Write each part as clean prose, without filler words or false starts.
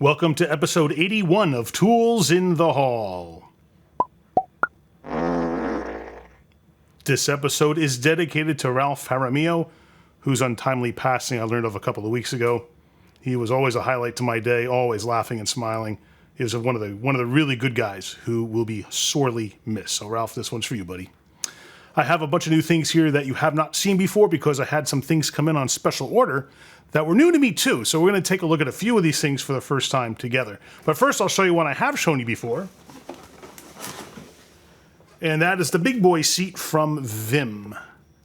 Welcome to episode 81 of Tools in the Hall. This episode is dedicated to Ralph Jaramillo, whose untimely passing I learned of a couple of weeks ago. He was always a highlight to my day, always laughing and smiling. He was one of the really good guys who will be sorely missed. So Ralph, this one's for you, buddy. I have a bunch of new things here that you have not seen before because I had some things come in on special order that were new to me too. So we're going to take a look at a few of these things for the first time together. But first I'll show you one I have shown you before. And that is the big boy seat from Vim.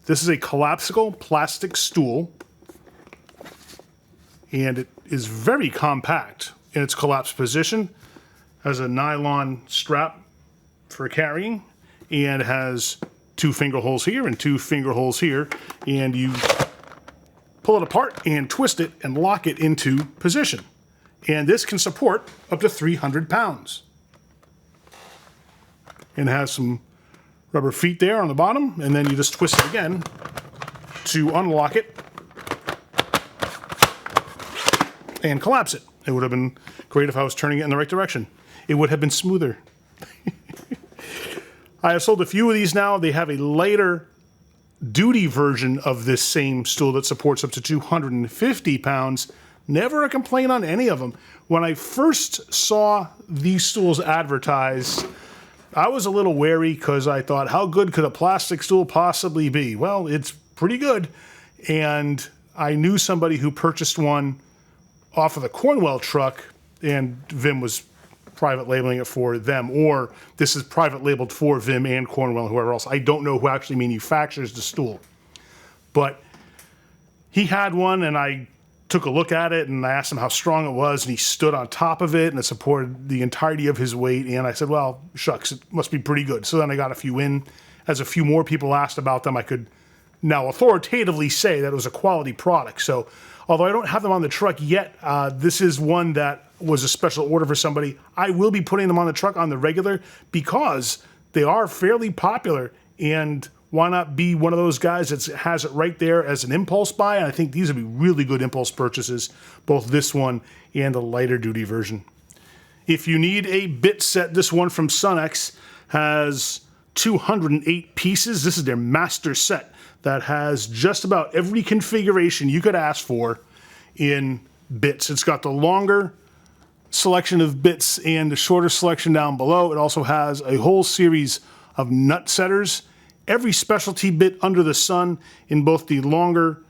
This is a collapsible plastic stool. And it is very compact in its collapsed position. Has a nylon strap for carrying. And has 2 finger holes here and 2 finger holes here. And you pull it apart and twist it and lock it into position. And this can support up to 300 pounds. And has some rubber feet there on the bottom, and then you just twist it again to unlock it and collapse it. It would have been great if I was turning it in the right direction. It would have been smoother. I have sold a few of these now. They have a lighter duty version of this same stool that supports up to 250 pounds. Never a complaint on any of them. When I first saw these stools advertised, I was a little wary because I thought, how good could a plastic stool possibly be? Well, it's pretty good. And I knew somebody who purchased one off of the Cornwell truck, and Vim was private labeling it for them, or this is private labeled for Vim and Cornwell, whoever else. I don't know who actually manufactures the stool. But he had one, and I took a look at it, and I asked him how strong it was, and he stood on top of it, and it supported the entirety of his weight, and I said, well, shucks, it must be pretty good. So then I got a few in. As a few more people asked about them, I could now authoritatively say that it was a quality product. So although I don't have them on the truck yet, this is one that was a special order for somebody. I will be putting them on the truck on the regular because they are fairly popular, and why not be one of those guys that has it right there as an impulse buy? And I think these would be really good impulse purchases, both this one and the lighter duty version. If you need a bit set, this one from Sunex has 208 pieces. This is their master set that has just about every configuration you could ask for in bits. It's got the longer selection of bits and the shorter selection down below. It also has a whole series of nut setters. Every specialty bit under the sun in both the longer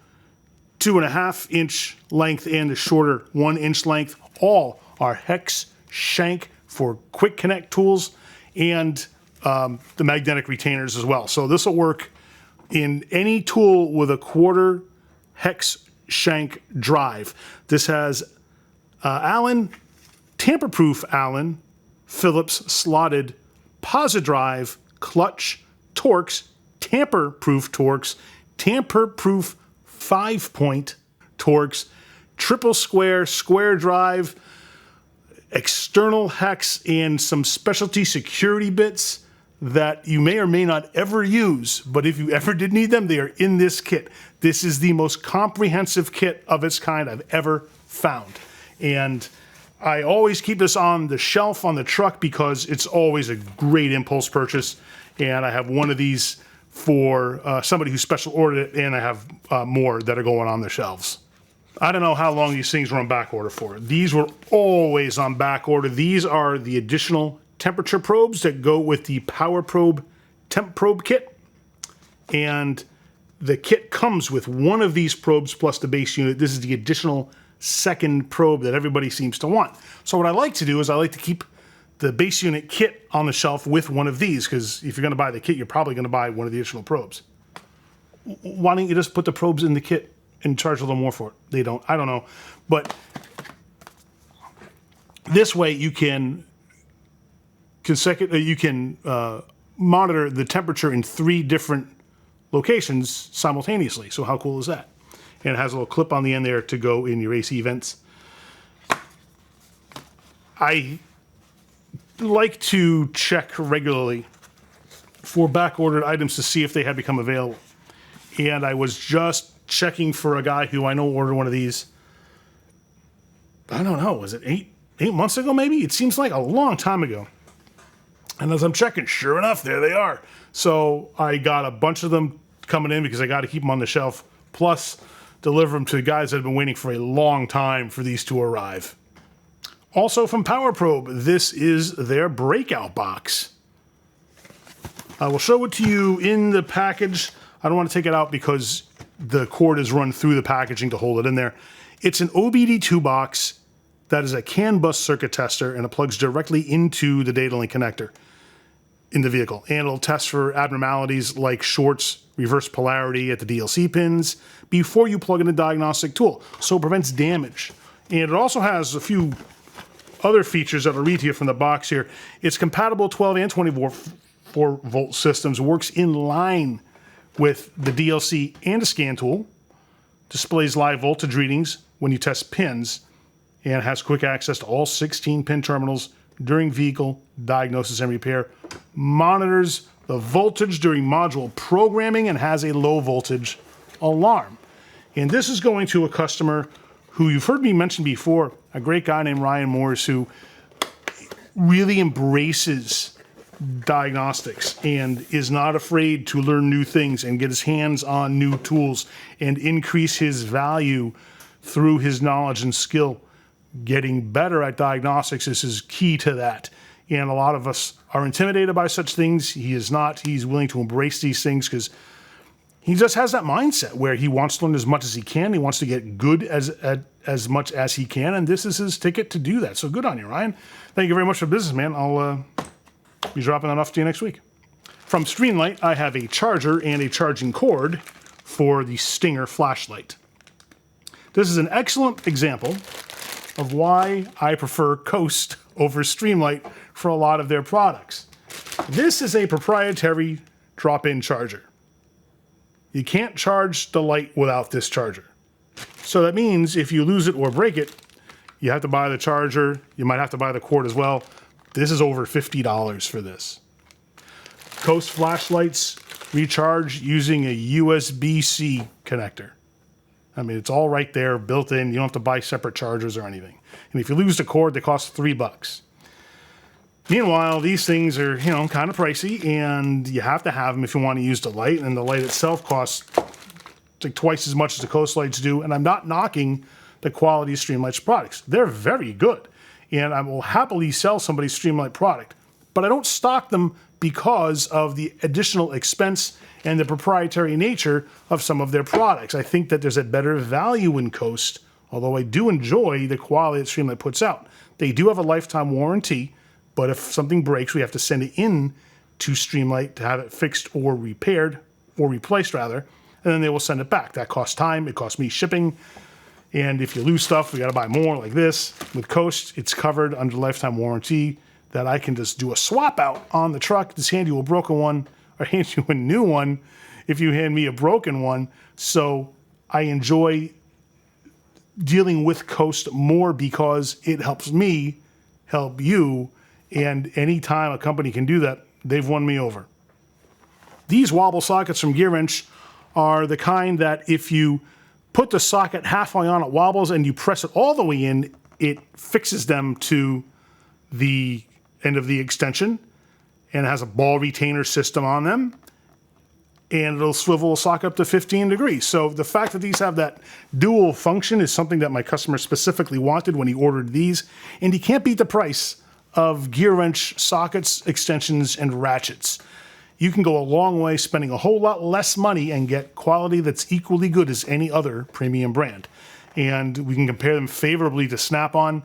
2.5 inch length and the shorter 1 inch length. All are hex shank for quick connect tools, and the magnetic retainers as well. So this will work in any tool with a 1/4 hex shank drive. This has Allen, tamper-proof Allen, Phillips slotted Posidrive clutch Torx, tamper-proof Torx, tamper-proof 5-point Torx, triple square drive, external hex, and some specialty security bits that you may or may not ever use, but if you ever did need them, they are in this kit. This is the most comprehensive kit of its kind I've ever found. And I always keep this on the shelf on the truck because it's always a great impulse purchase. And I have one of these for somebody who special ordered it, and I have more that are going on the shelves. I don't know how long these things were on back order for. These were always on back order. These are the additional temperature probes that go with the PowerProbe temp probe kit. And the kit comes with one of these probes plus the base unit. This is the additional second probe that everybody seems to want. So what I like to do is I like to keep the base unit kit on the shelf with one of these, because if you're going to buy the kit, you're probably going to buy one of the additional probes. Why don't you just put the probes in the kit and charge a little more for it? They don't. I don't know. But this way you can monitor the temperature in 3 different locations simultaneously. So how cool is that? And it has a little clip on the end there to go in your AC vents. I like to check regularly for back-ordered items to see if they had become available. And I was just checking for a guy who I know ordered one of these, I don't know, was it 8 months ago, maybe? It seems like a long time ago. And as I'm checking, sure enough, there they are. So I got a bunch of them coming in because I got to keep them on the shelf, plus deliver them to the guys that have been waiting for a long time for these to arrive. Also from PowerProbe, this is their breakout box. I will show it to you in the package. I don't want to take it out because the cord is run through the packaging to hold it in there. It's an OBD2 box that is a CAN bus circuit tester, and it plugs directly into the data link connector in the vehicle. And it'll test for abnormalities like shorts, reverse polarity at the DLC pins before you plug in a diagnostic tool. So it prevents damage. And it also has a few other features that I'll read to you from the box here. It's compatible 12 and 24 volt systems, works in line with the DLC and a scan tool, displays live voltage readings when you test pins, and has quick access to all 16 pin terminals during vehicle diagnosis and repair, monitors the voltage during module programming, and has a low voltage alarm. And this is going to a customer who you've heard me mention before, a great guy named Ryan Morris, who really embraces diagnostics and is not afraid to learn new things and get his hands on new tools and increase his value through his knowledge and skill. Getting better at diagnostics is key to that. And a lot of us are intimidated by such things. He is not. He's willing to embrace these things because he just has that mindset where he wants to learn as much as he can. He wants to get good as much as he can. And this is his ticket to do that. So good on you, Ryan. Thank you very much for business, man. I'll be dropping that off to you next week. From Streamlight, I have a charger and a charging cord for the Stinger flashlight. This is an excellent example of why I prefer Coast over Streamlight for a lot of their products. This is a proprietary drop-in charger. You can't charge the light without this charger. So that means if you lose it or break it, you have to buy the charger. You might have to buy the cord as well. This is over $50 for this. Coast flashlights recharge using a USB-C connector. I mean, it's all right there, built in. You don't have to buy separate chargers or anything. And if you lose the cord, they cost $3. Meanwhile, these things are, kind of pricey, and you have to have them if you want to use the light. And the light itself costs like twice as much as the Coast lights do. And I'm not knocking the quality of Streamlight's products. They're very good. And I will happily sell somebody's Streamlight product. But I don't stock them because of the additional expense and the proprietary nature of some of their products. I think that there's a better value in Coast, although I do enjoy the quality that Streamlight puts out. They do have a lifetime warranty, but if something breaks, we have to send it in to Streamlight to have it fixed or repaired, or replaced rather, and then they will send it back. That costs time, it costs me shipping, and if you lose stuff, we gotta buy more like this. With Coast, it's covered under lifetime warranty that I can just do a swap out on the truck, just hand you a broken one, or hand you a new one if you hand me a broken one. So I enjoy dealing with Coast more because it helps me help you, and anytime a company can do that, they've won me over. These wobble sockets from Gearwrench are the kind that if you put the socket halfway on, it wobbles, and you press it all the way in, it fixes them to the end of the extension, and it has a ball retainer system on them, and it'll swivel a socket up to 15 degrees. So the fact that these have that dual function is something that my customer specifically wanted when he ordered these, and you can't beat the price of Gearwrench sockets, extensions, and ratchets. You can go a long way spending a whole lot less money and get quality that's equally good as any other premium brand. And we can compare them favorably to Snap-on.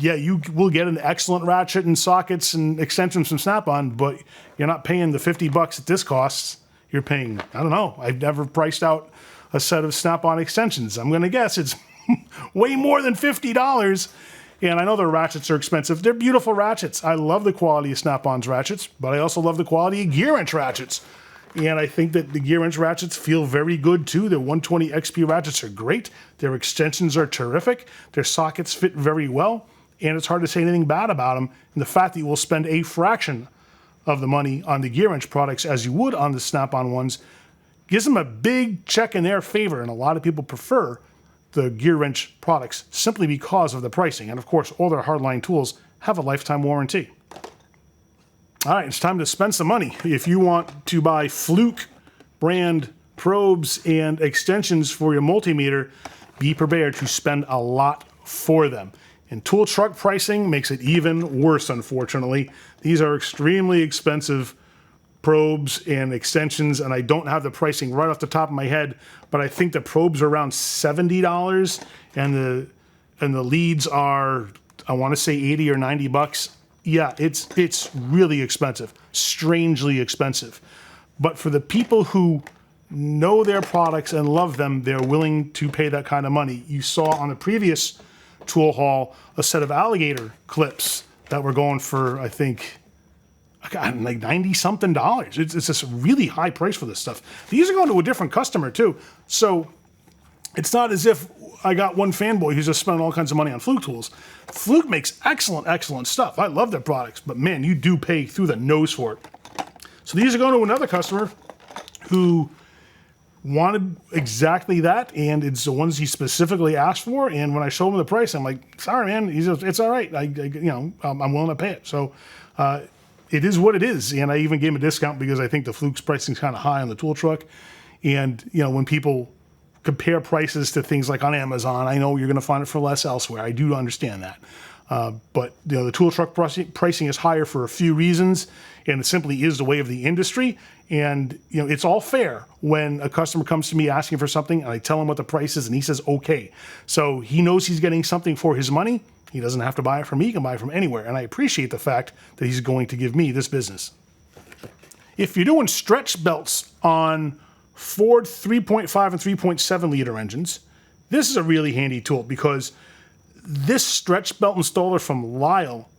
Yeah, you will get an excellent ratchet and sockets and extensions from Snap-on, but you're not paying the $50 that this costs. You're paying, I don't know, I've never priced out a set of Snap-on extensions. I'm going to guess it's way more than $50. And I know their ratchets are expensive. They're beautiful ratchets. I love the quality of Snap-on's ratchets, but I also love the quality of Gearwrench ratchets. And I think that the Gearwrench ratchets feel very good too. Their 120 XP ratchets are great. Their extensions are terrific. Their sockets fit very well. And it's hard to say anything bad about them. And the fact that you will spend a fraction of the money on the Gearwrench products as you would on the Snap-on ones gives them a big check in their favor. And a lot of people prefer the Gearwrench products simply because of the pricing. And of course, all their hardline tools have a lifetime warranty. All right, it's time to spend some money. If you want to buy Fluke brand probes and extensions for your multimeter, be prepared to spend a lot for them. And tool truck pricing makes it even worse, unfortunately. These are extremely expensive probes and extensions, and I don't have the pricing right off the top of my head, but I think the probes are around $70, and the leads are, I want to say 80 or 90 bucks. Yeah, it's really expensive, strangely expensive. But for the people who know their products and love them, they're willing to pay that kind of money. You saw on the previous tool haul a set of alligator clips that were going for, I think, like $90-something. It's just a really high price for this stuff. These are going to a different customer too. So it's not as if I got one fanboy who's just spending all kinds of money on Fluke tools. Fluke makes excellent stuff. I love their products, but man, you do pay through the nose for it. So these are going to another customer who wanted exactly that, and it's the ones he specifically asked for. And when I showed him the price, I'm like, sorry, man, it's all right. I'm willing to pay it. So it is what it is. And I even gave him a discount because I think the Fluke's pricing is kind of high on the tool truck. And when people compare prices to things like on Amazon, I know you're going to find it for less elsewhere. I do understand that. But the tool truck pricing is higher for a few reasons, and it simply is the way of the industry. And it's all fair when a customer comes to me asking for something and I tell him what the price is and he says okay. So he knows he's getting something for his money. He doesn't have to buy it from me. He can buy it from anywhere. And I appreciate the fact that he's going to give me this business. If you're doing stretch belts on Ford 3.5 and 3.7 liter engines, this is a really handy tool because this stretch belt installer from Lisle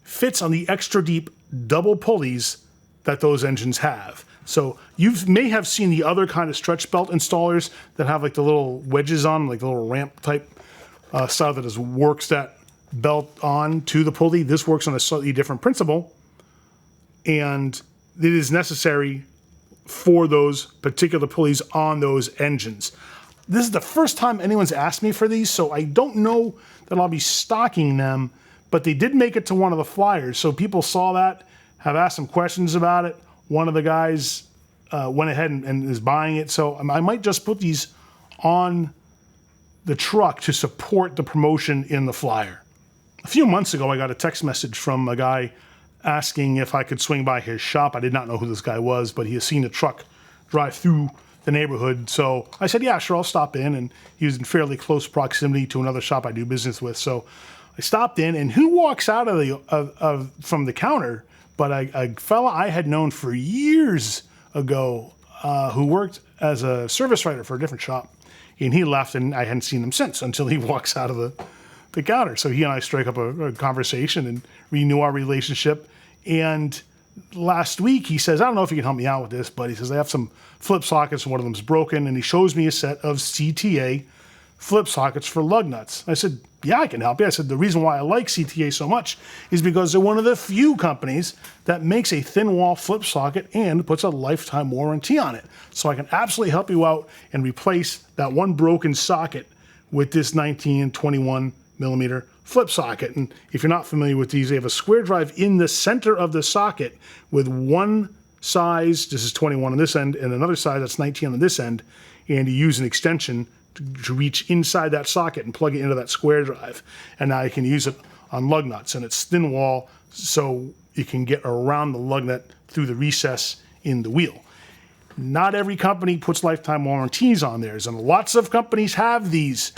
fits on the extra deep double pulleys that those engines have. So you may have seen the other kind of stretch belt installers that have like the little wedges on, like the little ramp type style that works that belt on to the pulley. This works on a slightly different principle, and it is necessary for those particular pulleys on those engines. This is the first time anyone's asked me for these, so I don't know that I'll be stocking them, but they did make it to one of the flyers. So people saw that, have asked some questions about it. One of the guys went ahead and is buying it. So I might just put these on the truck to support the promotion in the flyer. A few months ago, I got a text message from a guy asking if I could swing by his shop. I did not know who this guy was, but he has seen a truck drive through the neighborhood. So I said, yeah, sure, I'll stop in. And he was in fairly close proximity to another shop I do business with. So I stopped in, and who walks out from the counter but a fella I had known for years ago who worked as a service writer for a different shop. And he left, and I hadn't seen him since until he walks out of the counter. So he and I strike up a conversation and renew our relationship. And last week he says, I don't know if you can help me out with this, but he says, I have some flip sockets and one of them's broken. And he shows me a set of CTA flip sockets for lug nuts. I said, yeah, I can help you. I said, the reason why I like CTA so much is because they're one of the few companies that makes a thin wall flip socket and puts a lifetime warranty on it. So I can absolutely help you out and replace that one broken socket with this 19 and 21 millimeter flip socket. And if you're not familiar with these, they have a square drive in the center of the socket with one size, this is 21 on this end, and another size that's 19 on this end, and you use an extension to reach inside that socket and plug it into that square drive. And now you can use it on lug nuts, and it's thin wall, so you can get around the lug nut through the recess in the wheel. Not every company puts lifetime warranties on theirs, and lots of companies have these.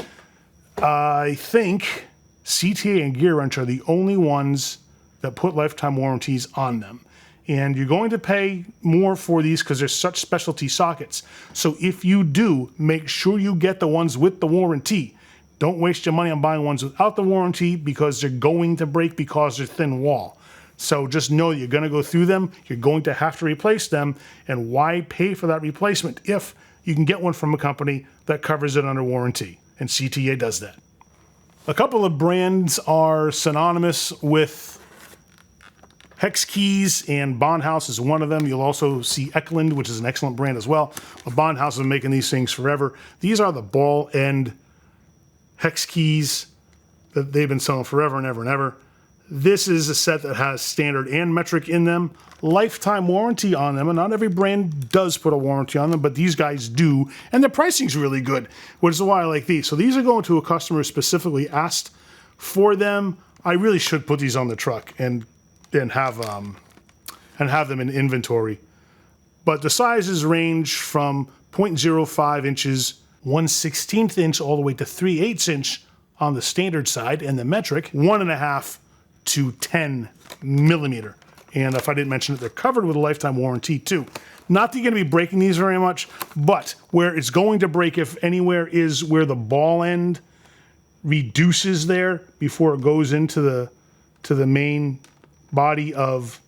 I think CTA and Gearwrench are the only ones that put lifetime warranties on them. And you're going to pay more for these because they're such specialty sockets. So if you do, make sure you get the ones with the warranty. Don't waste your money on buying ones without the warranty because they're going to break because they're thin wall. So just know you're going to go through them. You're going to have to replace them. And why pay for that replacement if you can get one from a company that covers it under warranty? And CTA does that. A couple of brands are synonymous with hex keys, and Bondhus is one of them. You'll also see Eklund, which is an excellent brand as well. But Bondhus has been making these things forever. These are the ball end hex keys that they've been selling forever and ever and ever. This is a set that has standard and metric in them, lifetime warranty on them, and not every brand does put a warranty on them, but these guys do, and the pricing's really good, which is why I like these. So these are going to a customer who specifically asked for them. I really should put these on the truck and have them in inventory. But the sizes range from 0.05 inches, 1/16 inch, all the way to 3/8 inch on the standard side, and the metric 1.5 to 10 millimeter. And if I didn't mention it, they're covered with a lifetime warranty too. Not that you're going to be breaking these very much, but where it's going to break, if anywhere, is where the ball end reduces there before it goes into the main body of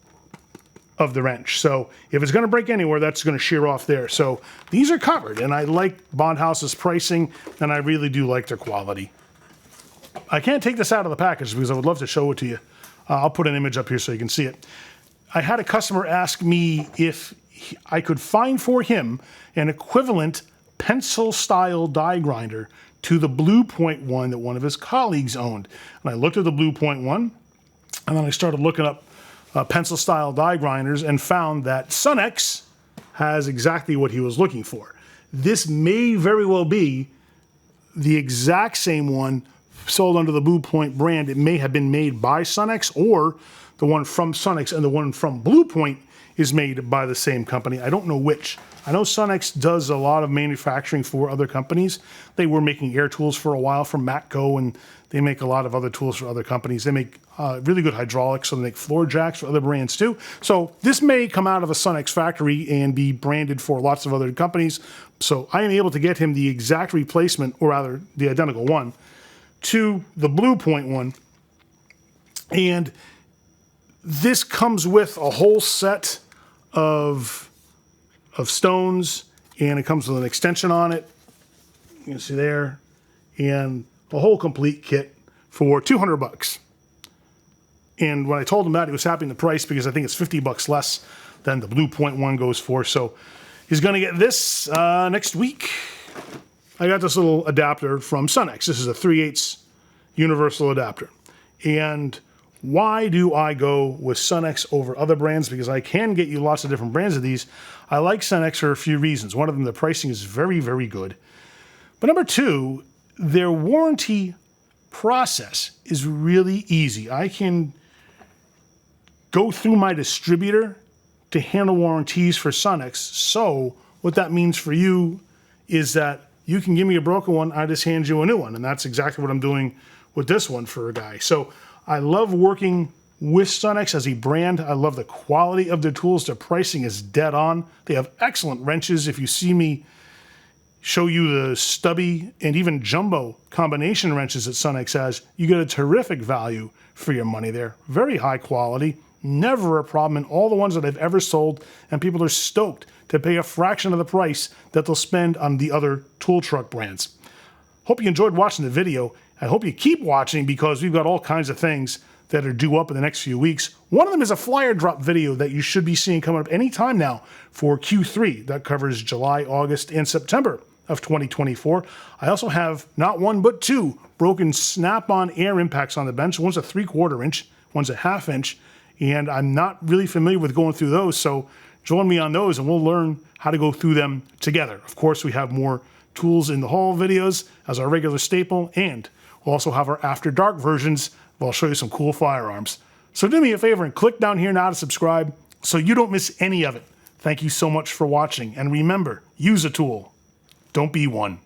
the wrench. So if it's going to break anywhere, that's going to shear off there. So these are covered, and I like Bondhus's pricing, and I really do like their quality. I can't take this out of the package because I would love to show it to you. I'll put an image up here so you can see it. I had a customer ask me if I could find for him an equivalent pencil-style die grinder to the Blue Point one that one of his colleagues owned. And I looked at the Blue Point one, and then I started looking up pencil-style die grinders and found that Sunex has exactly what he was looking for. This may very well be the exact same one sold under the Blue Point brand. It may have been made by Sunex, or the one from Sunex and the one from Blue Point is made by the same company. I don't know which. I know Sunex does a lot of manufacturing for other companies. They were making air tools for a while for Matco, and they make a lot of other tools for other companies. They make really good hydraulics, so they make floor jacks for other brands too. So this may come out of a Sunex factory and be branded for lots of other companies. So I am able to get him the exact replacement, or rather the identical one, to the Blue Point one. And this comes with a whole set of stones, and it comes with an extension on it. You can see there, and a whole complete kit for $200. And when I told him that, he was happy in the price because I think it's $50 less than the Blue Point one goes for. So he's going to get this next week. I got this little adapter from Sunex. This is a 3/8 universal adapter. And why do I go with Sunex over other brands? Because I can get you lots of different brands of these. I like Sunex for a few reasons. One of them, the pricing is very, very good. But number two, their warranty process is really easy. I can go through my distributor to handle warranties for Sunex. So what that means for you is that you can give me a broken one, I just hand you a new one. And that's exactly what I'm doing with this one for a guy. So I love working with Sunex as a brand. I love the quality of their tools. Their pricing is dead on. They have excellent wrenches. If you see me show you the stubby and even jumbo combination wrenches that Sunex has, you get a terrific value for your money there. Very high quality, never a problem in all the ones that I've ever sold, and people are stoked to pay a fraction of the price that they'll spend on the other tool truck brands. Hope you enjoyed watching the video. I hope you keep watching because we've got all kinds of things that are due up in the next few weeks. One of them is a flyer drop video that you should be seeing coming up anytime now for Q3. That covers July, August, and September of 2024. I also have not one but two broken snap-on air impacts on the bench. One's a 3/4 inch, one's a 1/2 inch, and I'm not really familiar with going through those, so join me on those and we'll learn how to go through them together. Of course, we have more tools in the haul videos as our regular staple, and we'll also have our After Dark versions where I'll show you some cool firearms. So do me a favor and click down here now to subscribe so you don't miss any of it. Thank you so much for watching, and remember, use a tool. Don't be one.